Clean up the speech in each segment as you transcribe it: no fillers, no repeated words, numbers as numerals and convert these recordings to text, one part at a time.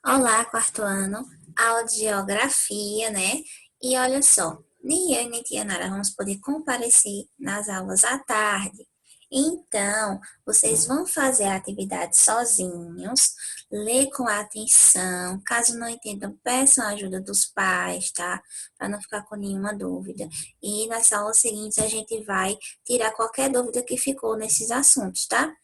Olá, quarto ano, aula de geografia, né? E olha só, nem eu e nem tia Nara vamos poder comparecer nas aulas à tarde. Então, vocês vão fazer a atividade sozinhos, ler com atenção. Caso não entendam, peçam a ajuda dos pais, tá? Para não ficar com nenhuma dúvida. E nas aulas seguintes a gente vai tirar qualquer dúvida que ficou nesses assuntos, tá?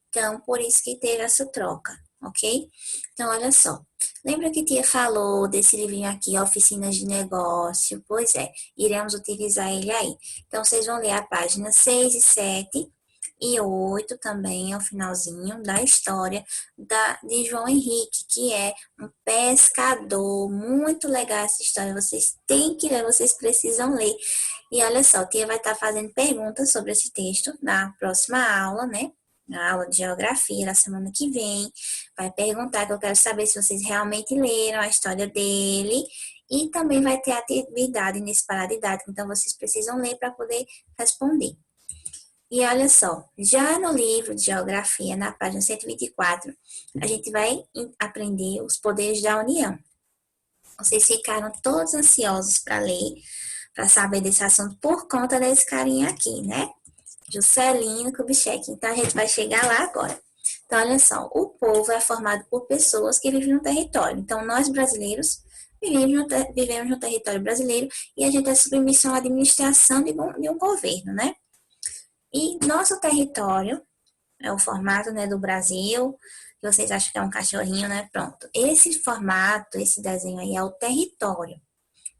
Então, por isso que teve essa troca, ok? Então, olha só. Lembra que tia falou desse livrinho aqui, Oficinas de Negócio? Pois é, iremos utilizar ele aí. Então, vocês vão ler a página 6 e 7 e 8 também, ao finalzinho da história de João Henrique, que é um pescador. Muito legal essa história, vocês têm que ler, vocês precisam ler. E olha só, tia vai estar fazendo perguntas sobre esse texto na próxima aula, né? Na aula de geografia, na semana que vem. Vai perguntar, que eu quero saber se vocês realmente leram a história dele. E também vai ter atividade nesse paradidático, então vocês precisam ler para poder responder. E olha só, já no livro de geografia, na página 124, a gente vai aprender os poderes da União. Vocês ficaram todos ansiosos para ler, para saber desse assunto por conta desse carinha aqui, né? Juscelino Kubitschek. Então, a gente vai chegar lá agora. Então, olha só, o povo é formado por pessoas que vivem no território. Então, nós brasileiros vivemos no território brasileiro e a gente é submissão à administração de um governo, né? E nosso território é o formato, né, do Brasil, que vocês acham que é um cachorrinho, né? Pronto. Esse formato, esse desenho aí é o território,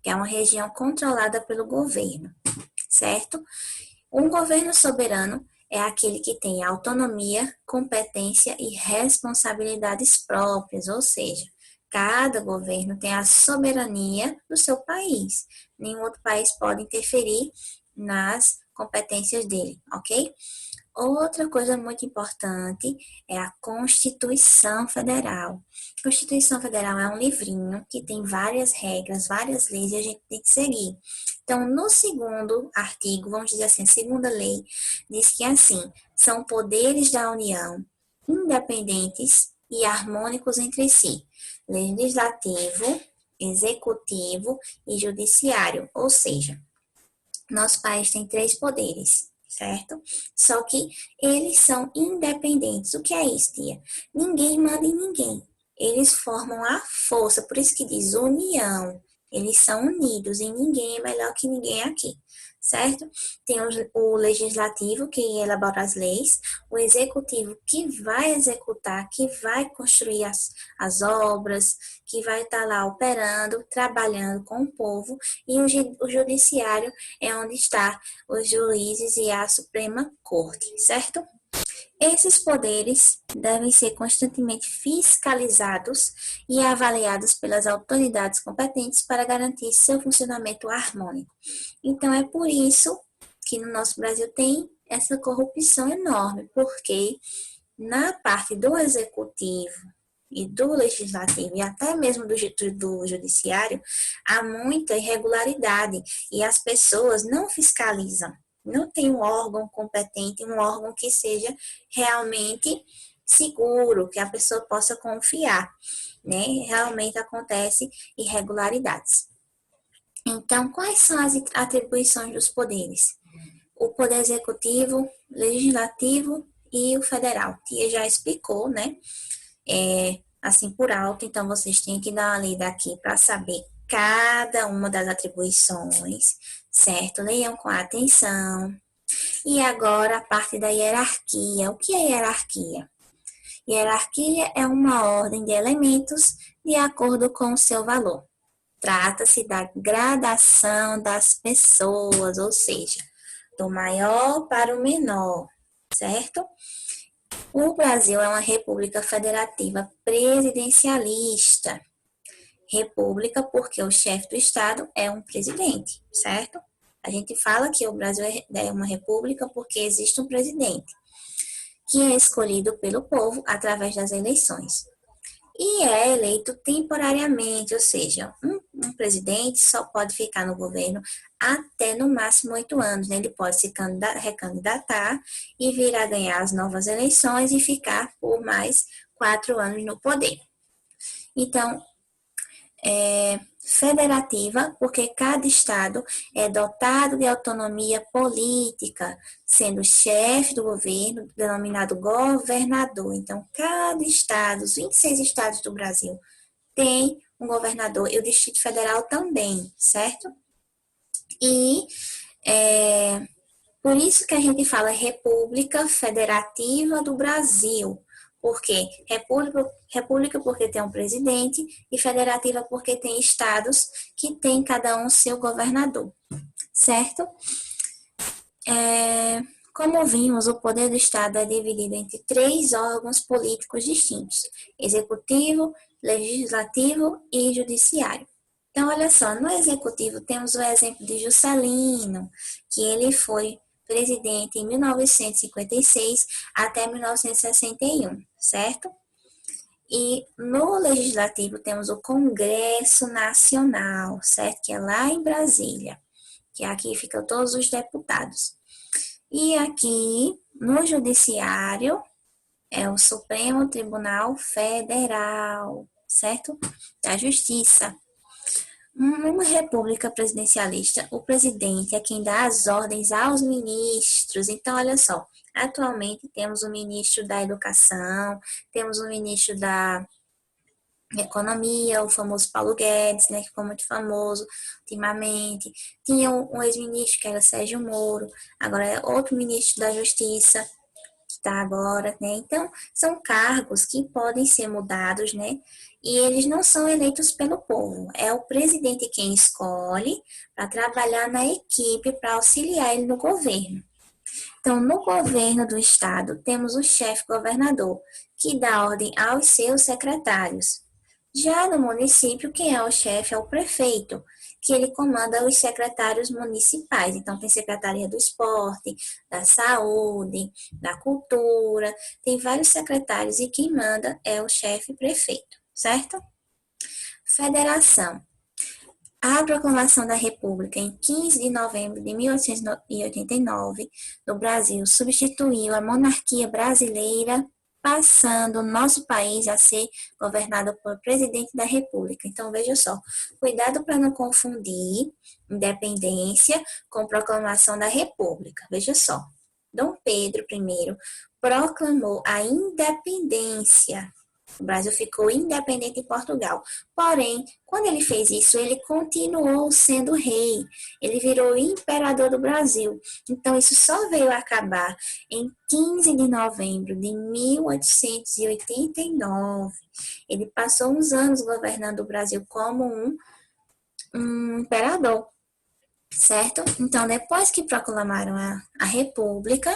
que é uma região controlada pelo governo, certo? Um governo soberano é aquele que tem autonomia, competência e responsabilidades próprias, ou seja, cada governo tem a soberania do seu país. Nenhum outro país pode interferir nas competências dele, ok? Outra coisa muito importante é a Constituição Federal. A Constituição Federal é um livrinho que tem várias regras, várias leis e a gente tem que seguir. Então, no segundo artigo, vamos dizer assim, a segunda lei, diz que assim, são poderes da União independentes e harmônicos entre si. Legislativo, executivo e judiciário, ou seja, nosso país tem três poderes, certo? Só que eles são independentes. O que é isso, tia? Ninguém manda em ninguém. Eles formam a força, por isso que diz união. Eles são unidos e ninguém é melhor que ninguém aqui, certo? Tem o legislativo, que elabora as leis, o executivo, que vai executar, que vai construir as obras, que vai estar lá operando, trabalhando com o povo, e o judiciário é onde está os juízes e a Suprema Corte, certo? Esses poderes devem ser constantemente fiscalizados e avaliados pelas autoridades competentes para garantir seu funcionamento harmônico. Então, é por isso que no nosso Brasil tem essa corrupção enorme, porque na parte do executivo e do legislativo e até mesmo do judiciário, há muita irregularidade e as pessoas não fiscalizam. Não tem um órgão competente, um órgão que seja realmente seguro, que a pessoa possa confiar, né? Realmente acontece irregularidades. Então, quais são as atribuições dos poderes? O poder executivo, legislativo e o federal. Tia já explicou, né? Assim por alto, então vocês têm que dar uma lida aqui para saber cada uma das atribuições, certo? Leiam com atenção. E agora a parte da hierarquia. O que é hierarquia? Hierarquia é uma ordem de elementos de acordo com o seu valor. Trata-se da gradação das pessoas, ou seja, do maior para o menor, certo? O Brasil é uma república federativa presidencialista. República porque o chefe do Estado é um presidente, certo? A gente fala que o Brasil é uma república porque existe um presidente, que é escolhido pelo povo através das eleições. E é eleito temporariamente, ou seja, um presidente só pode ficar no governo até no máximo 8 anos, né? Ele pode se recandidatar e vir a ganhar as novas eleições e ficar por mais 4 anos no poder. Então, federativa, porque cada estado é dotado de autonomia política, sendo o chefe do governo denominado governador. Então, cada estado, os 26 estados do Brasil, tem um governador e o Distrito Federal também, certo? E por isso que a gente fala República Federativa do Brasil. Por quê? República porque tem um presidente e federativa porque tem estados que tem cada um seu governador, certo? Como vimos, o poder do Estado é dividido entre três órgãos políticos distintos: executivo, legislativo e judiciário. Então, olha só, no executivo temos o exemplo de Juscelino, que ele foi presidente em 1956 até 1961, certo? E no legislativo temos o Congresso Nacional, certo? Que é lá em Brasília, que aqui ficam todos os deputados. E aqui no judiciário é o Supremo Tribunal Federal, certo? Da Justiça. Numa república presidencialista, o presidente é quem dá as ordens aos ministros. Então, olha só, atualmente temos o ministro da Educação, temos o ministro da Economia, o famoso Paulo Guedes, né, que ficou muito famoso ultimamente. Tinha um ex-ministro que era Sérgio Moro, agora é outro ministro da Justiça, que está agora, né? Então, são cargos que podem ser mudados, né? E eles não são eleitos pelo povo. É o presidente quem escolhe para trabalhar na equipe para auxiliar ele no governo. Então, no governo do estado, temos o chefe governador, que dá ordem aos seus secretários. Já no município, quem é o chefe é o prefeito, que ele comanda os secretários municipais. Então, tem secretaria do esporte, da saúde, da cultura, tem vários secretários e quem manda é o chefe prefeito, certo? Federação. A proclamação da República em 15 de novembro de 1889, no Brasil, substituiu a monarquia brasileira, passando o nosso país a ser governado por presidente da República. Então, veja só, cuidado para não confundir independência com proclamação da República. Veja só, Dom Pedro I proclamou a independência. O Brasil ficou independente de Portugal. Porém, quando ele fez isso, ele continuou sendo rei. Ele virou imperador do Brasil. Então, isso só veio a acabar em 15 de novembro de 1889. Ele passou uns anos governando o Brasil como um imperador, certo? Então, depois que proclamaram a República,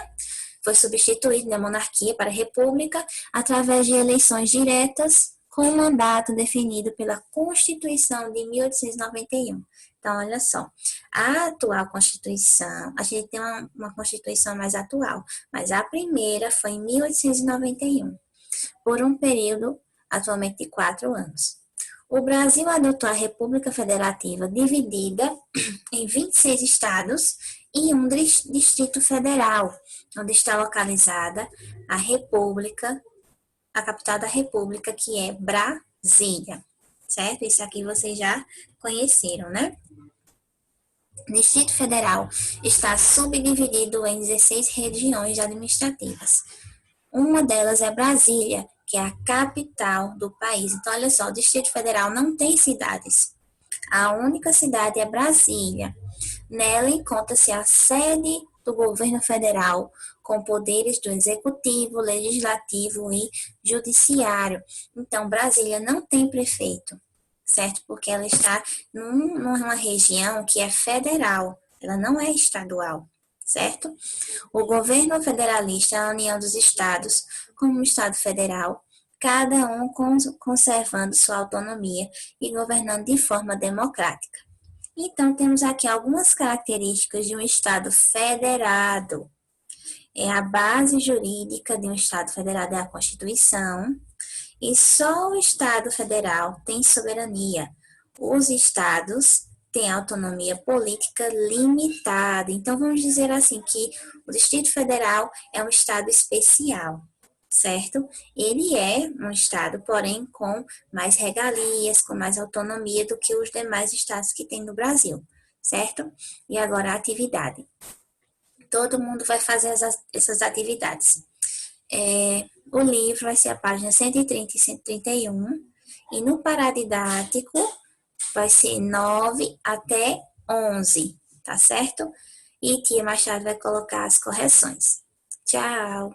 foi substituído da monarquia para a república através de eleições diretas com mandato definido pela Constituição de 1891. Então, olha só, a atual Constituição, a gente tem uma Constituição mais atual, mas a primeira foi em 1891, por um período atualmente de 4 anos. O Brasil adotou a República Federativa dividida em 26 estados e um Distrito Federal, onde está localizada a República, a capital da República, que é Brasília, certo? Isso aqui vocês já conheceram, né? O Distrito Federal está subdividido em 16 regiões administrativas. Uma delas é Brasília, que é a capital do país. Então, olha só, o Distrito Federal não tem cidades. A única cidade é Brasília. Nela encontra-se a sede do governo federal, com poderes do executivo, legislativo e judiciário. Então, Brasília não tem prefeito, certo? Porque ela está numa região que é federal, ela não é estadual, certo? O governo federalista é a união dos estados como um estado federal, cada um conservando sua autonomia e governando de forma democrática. Então, temos aqui algumas características de um Estado federado. A base jurídica de um Estado federado é a Constituição, e só o Estado federal tem soberania. Os estados têm autonomia política limitada. Então, vamos dizer assim que o Distrito Federal é um Estado especial, certo? Ele é um estado, porém, com mais regalias, com mais autonomia do que os demais estados que tem no Brasil, certo? E agora a atividade. Todo mundo vai fazer essas atividades. O livro vai ser a página 130 e 131, e no paradidático vai ser 9 até 11, tá certo? E tia Machado vai colocar as correções. Tchau!